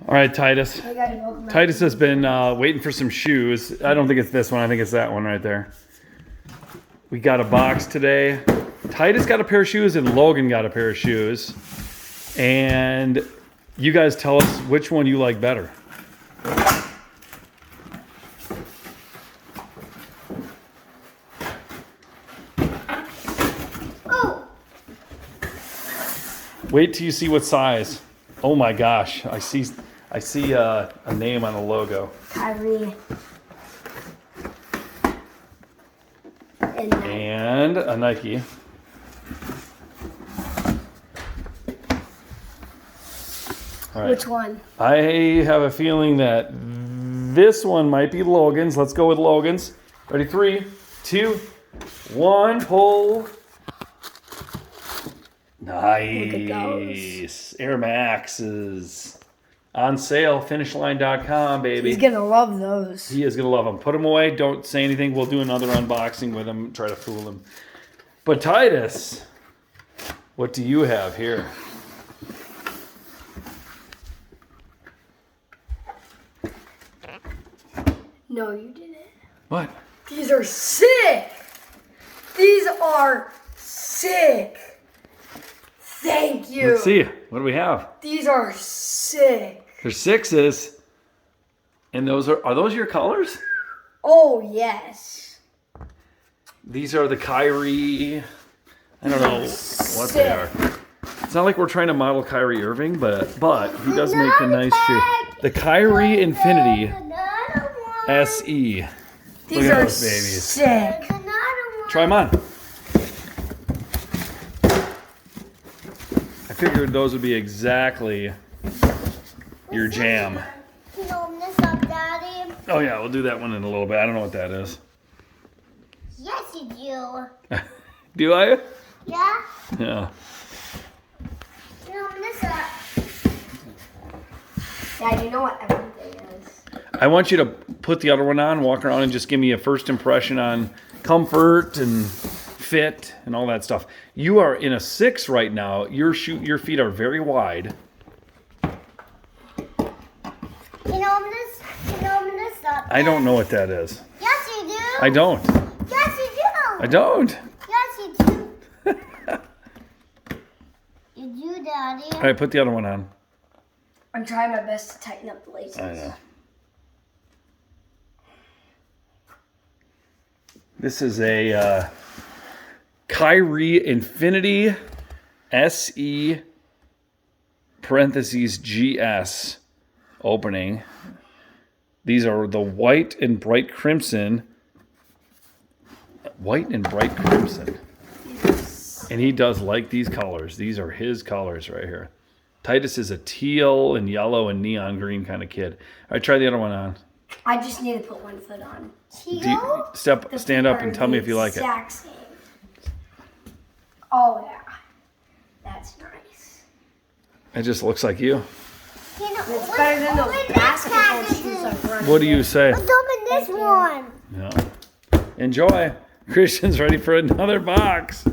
All right, Titus. I gotta go back. Titus has been waiting for some shoes. I don't think it's this one. I think it's that one right there. We got a box today. Titus got a pair of shoes and Logan got a pair of shoes. And you guys tell us which one you like better. Oh! Wait till you see what size. Oh my gosh, I see a name on the logo. Kyrie. And a Nike. All right. Which one? I have a feeling that this one might be Logan's. Let's go with Logan's. Ready? 3, 2, 1, pull. Nice. Air Maxes. On sale, finishline.com, baby. He's gonna love those. He is going to love them. Put them away. Don't say anything. We'll do another unboxing with them. Try to fool him. But Titus, what do you have here? No, you didn't. What? These are sick! These are sick! Thank you! Let's see. What do we have? These are sick! There's 6s. And those are those your colors? Oh, yes. These are the Kyrie. I don't know what they are. It's not like we're trying to model Kyrie Irving, but he does make a nice shoe. The Kyrie Infinity SE. These Look at are those babies. sick. Try them on. I figured those would be exactly your jam. Can you open this up, Daddy? Oh yeah, we'll do that one in a little bit. I don't know what that is. Yes, you do. Do I? Yeah? Yeah. Can you open this up? Yeah, you know what everything is. I want you to put the other one on, walk around, and just give me a first impression on comfort and fit and all that stuff. You are in a 6 right now. Your feet are very wide. Can you open this? Can you open this up? I don't know what that is. Yes, you do. I don't. Yes, you do. I don't. Yes, you do. You do, Daddy. All right, put the other one on. I'm trying my best to tighten up the laces. I know. This is a Kyrie Infinity SE parentheses GS opening. These are the white and bright crimson. White and bright crimson. And he does like these colors. These are his colors right here. Titus is a teal and yellow and neon green kind of kid. All right, try the other one on. I just need to put one foot on. Stand up and tell me if you like it. Exact same. Oh yeah, that's nice. It just looks like you. It's better than those basketball shoes I've run. What do you say? Let's open this one. No. Enjoy. Christian's ready for another box.